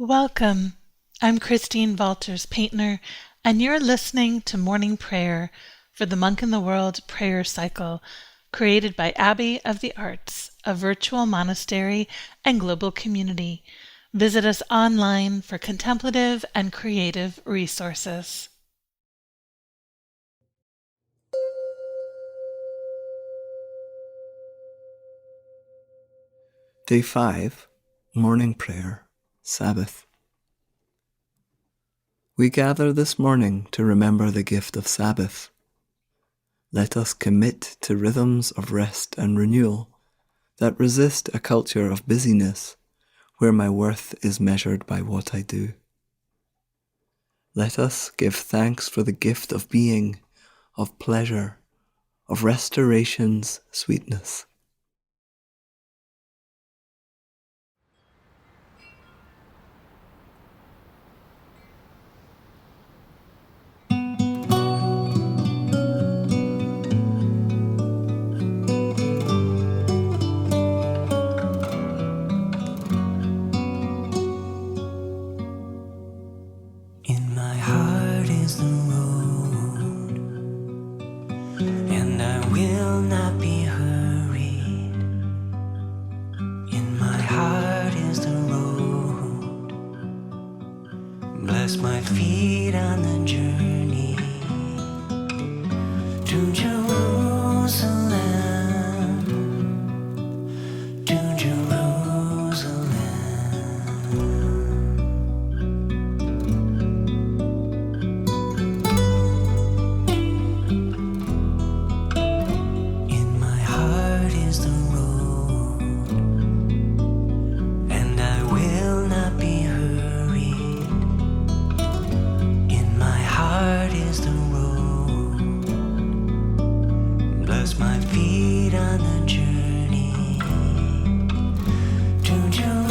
Welcome. I'm Christine Valters-Paintner, and you're listening to Morning Prayer for the Monk in the World prayer cycle, created by Abbey of the Arts, a virtual monastery and global community. Visit us online for contemplative and creative resources. Day 5, Morning Prayer, Sabbath. We gather this morning to remember the gift of Sabbath. Let us commit to rhythms of rest and renewal that resist a culture of busyness where my worth is measured by what I do. Let us give thanks for the gift of being, of pleasure, of restoration's sweetness. In my heart is the road, and I will not be hurried. In my heart is the road, bless my feet on the journey to Jerusalem, to Jerusalem. In my heart is the road, and I will not be hurried. In my heart is the road, bless my feet on the journey to Jerusalem,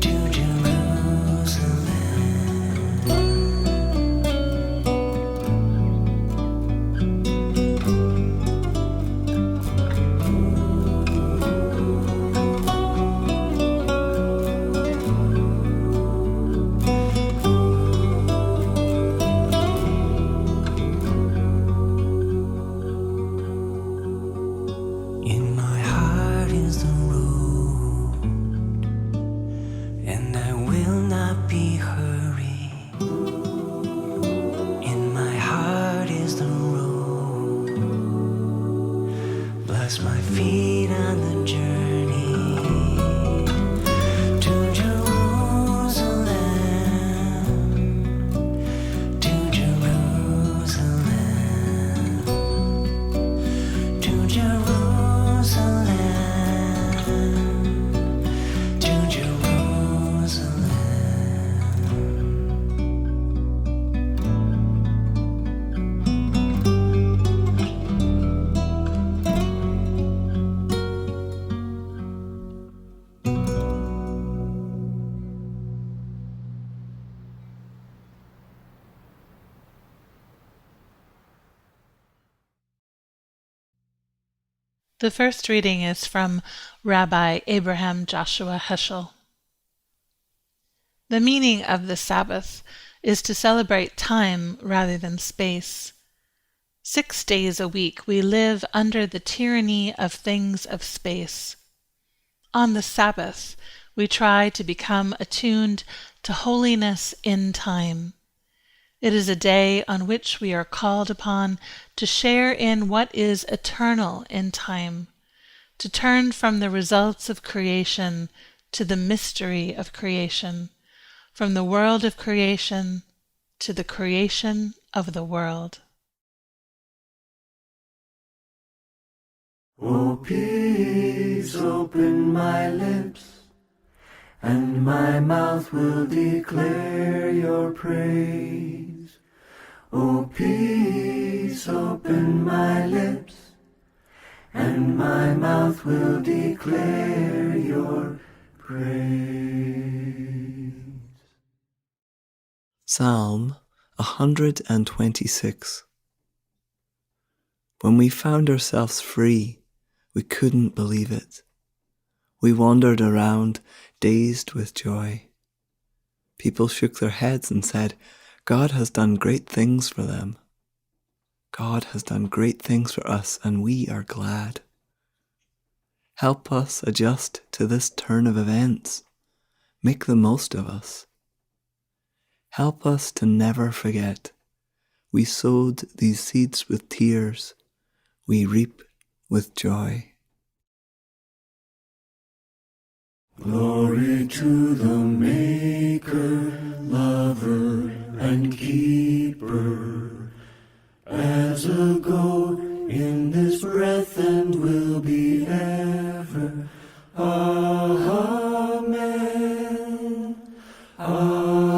to Jerusalem. In my heart is the road, and I will not be hurried. In my heart is the road, bless my feet on the journey to Jerusalem, to Jerusalem, to Jerusalem, to Jerusalem. The first reading is from Rabbi Abraham Joshua Heschel. The meaning of the Sabbath is to celebrate time rather than space. 6 days a week we live under the tyranny of things of space. On the Sabbath, we try to become attuned to holiness in time. It is a day on which we are called upon to share in what is eternal in time, to turn from the results of creation to the mystery of creation, from the world of creation to the creation of the world. O peace, open my lips, and my mouth will declare your praise. O peace, open my lips, and my mouth will declare your praise. Psalm 126. When we found ourselves free, we couldn't believe it. We wandered around, dazed with joy. People shook their heads and said, God has done great things for them. God has done great things for us, and we are glad. Help us adjust to this turn of events. Make the most of us. Help us to never forget. We sowed these seeds with tears. We reap with joy. Glory to the Maker, Lover, and Keeper, as ago in this breath and will be ever. Amen. Amen.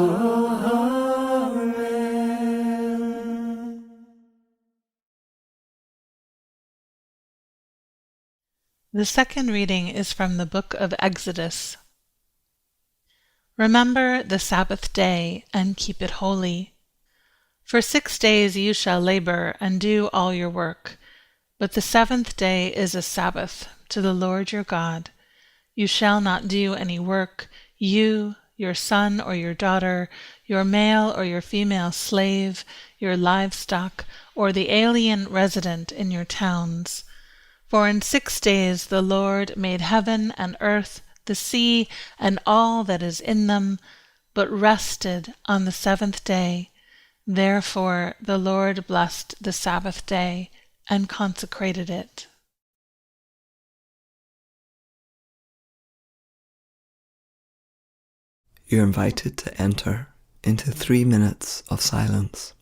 The second reading is from the book of Exodus. Remember the Sabbath day and keep it holy. For 6 days you shall labor and do all your work, but the seventh day is a Sabbath to the Lord your God. You shall not do any work, you, your son or your daughter, your male or your female slave, your livestock, or the alien resident in your towns. For in 6 days the Lord made heaven and earth, the sea, and all that is in them, but rested on the seventh day. Therefore the Lord blessed the Sabbath day and consecrated it. You're invited to enter into 3 minutes of silence.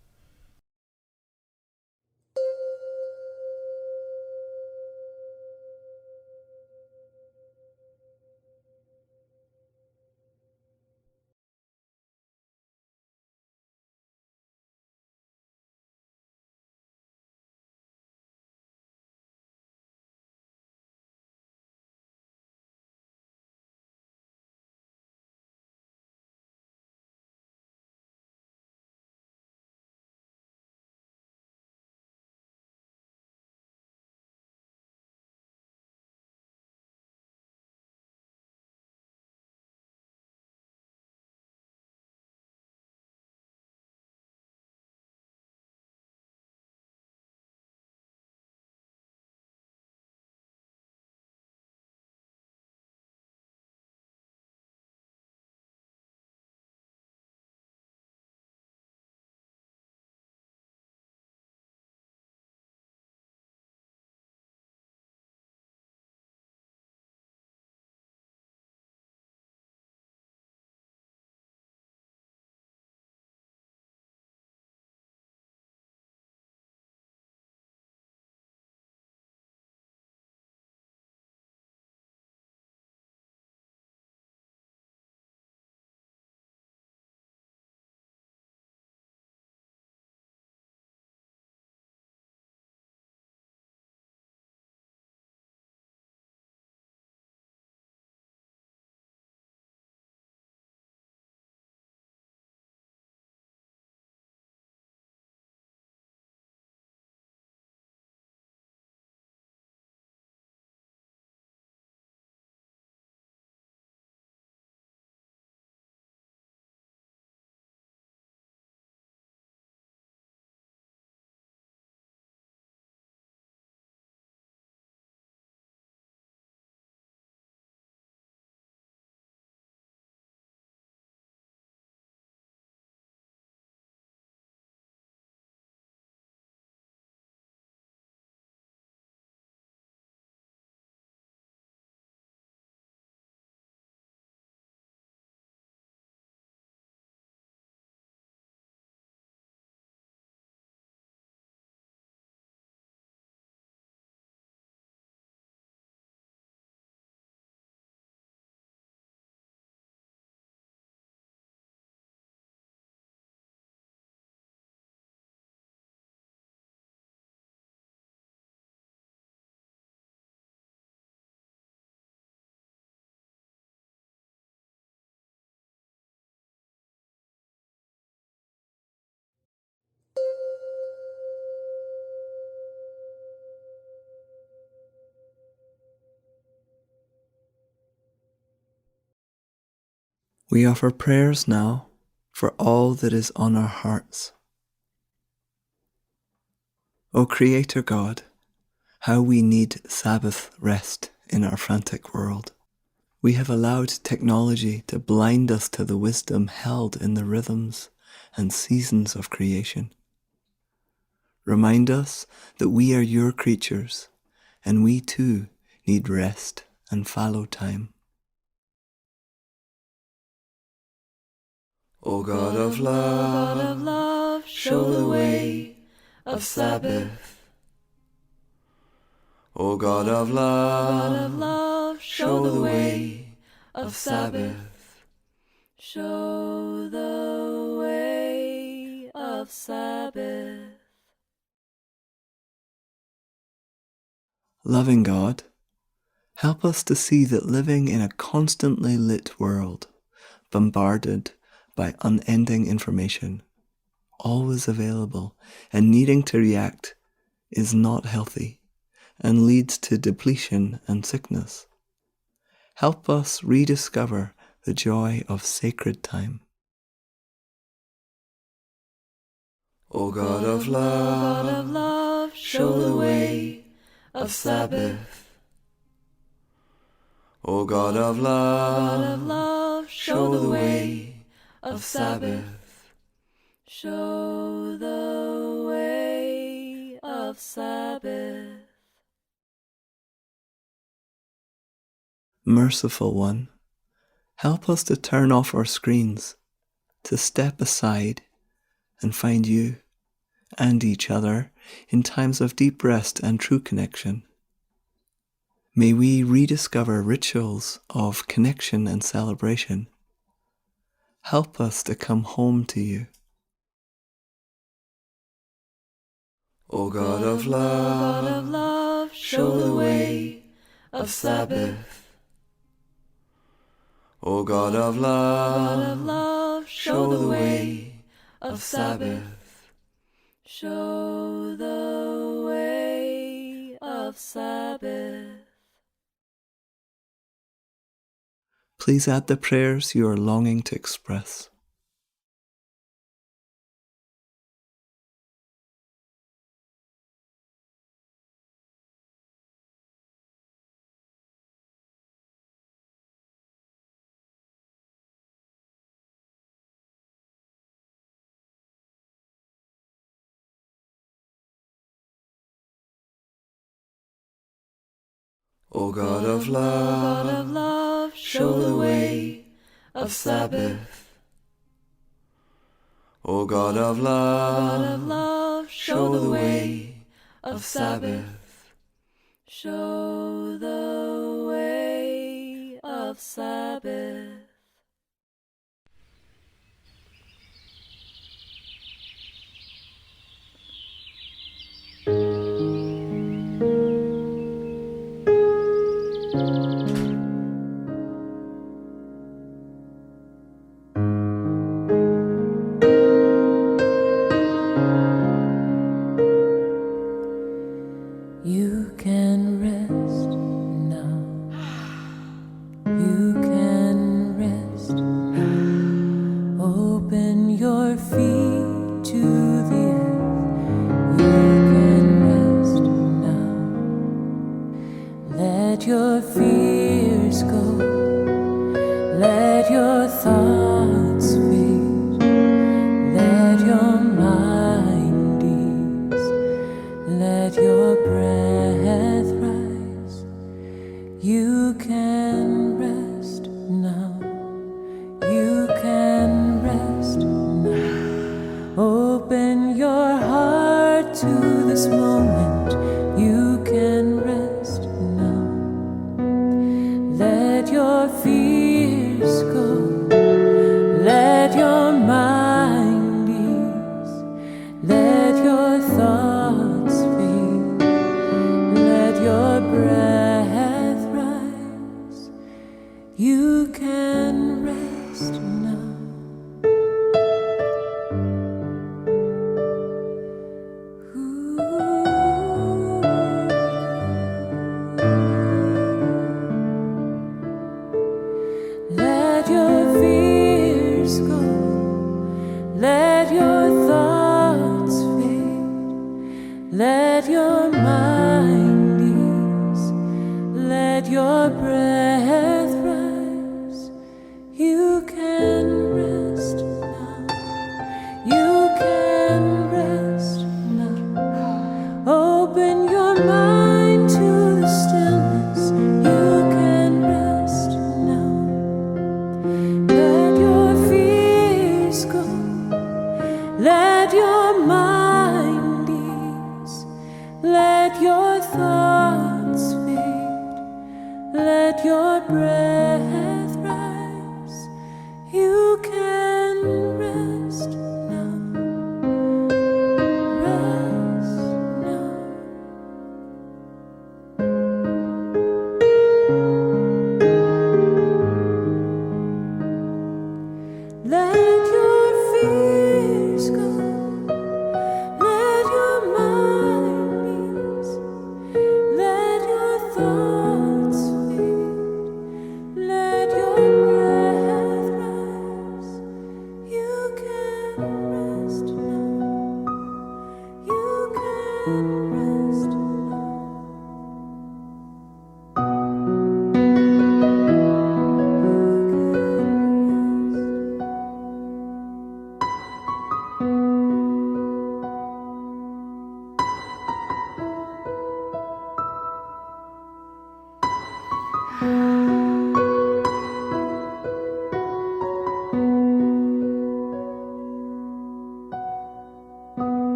We offer prayers now for all that is on our hearts. O Creator God, how we need Sabbath rest in our frantic world. We have allowed technology to blind us to the wisdom held in the rhythms and seasons of creation. Remind us that we are your creatures, and we too need rest and fallow time. O God of love, show the way of Sabbath. O God of love, show the way of Sabbath. Show the way of Sabbath. Loving God, help us to see that living in a constantly lit world, bombarded by unending information, always available and needing to react, is not healthy and leads to depletion and sickness. Help us rediscover the joy of sacred time. O God of love, show the way of Sabbath. O God of love, show the way of Sabbath. Show the way of Sabbath. Merciful One, help us to turn off our screens, to step aside and find you and each other in times of deep rest and true connection. May we rediscover rituals of connection and celebration. Help us to come home to you. O God of love, show the way of Sabbath. O God of love, show the way of Sabbath. Show the way of Sabbath. Please add the prayers you are longing to express. O God of love, show the way of Sabbath. O God of love, show the way of Sabbath. Show the way of Sabbath. You can rest now. You can rest now. Open your feet to the earth. You can rest now. Let your fears go. Let your thoughts fade. Let your mind ease. Let your breath rise. You can rest now. You can rest now. Open your heart to this moment. You can rest now. Let your fears go.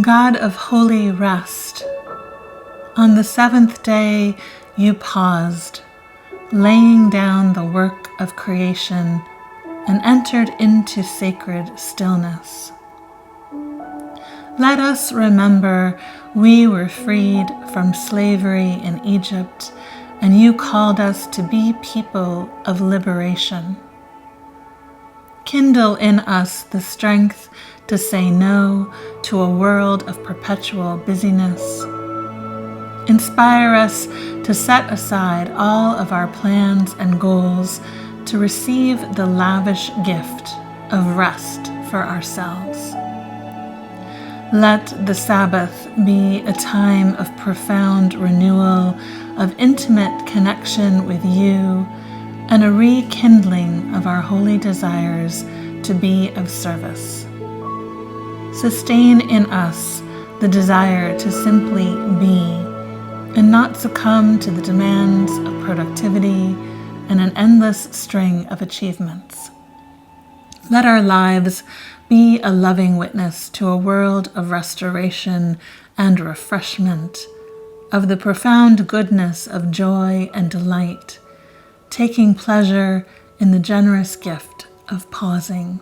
God of holy rest, on the seventh day you paused, laying down the work of creation, and entered into sacred stillness. Let us remember we were freed from slavery in Egypt, and you called us to be people of liberation. Kindle in us the strength to say no to a world of perpetual busyness. Inspire us to set aside all of our plans and goals to receive the lavish gift of rest for ourselves. Let the Sabbath be a time of profound renewal, of intimate connection with you, and a rekindling of our holy desires to be of service. Sustain in us the desire to simply be, and not succumb to the demands of productivity and an endless string of achievements. Let our lives be a loving witness to a world of restoration and refreshment, of the profound goodness of joy and delight, taking pleasure in the generous gift of pausing.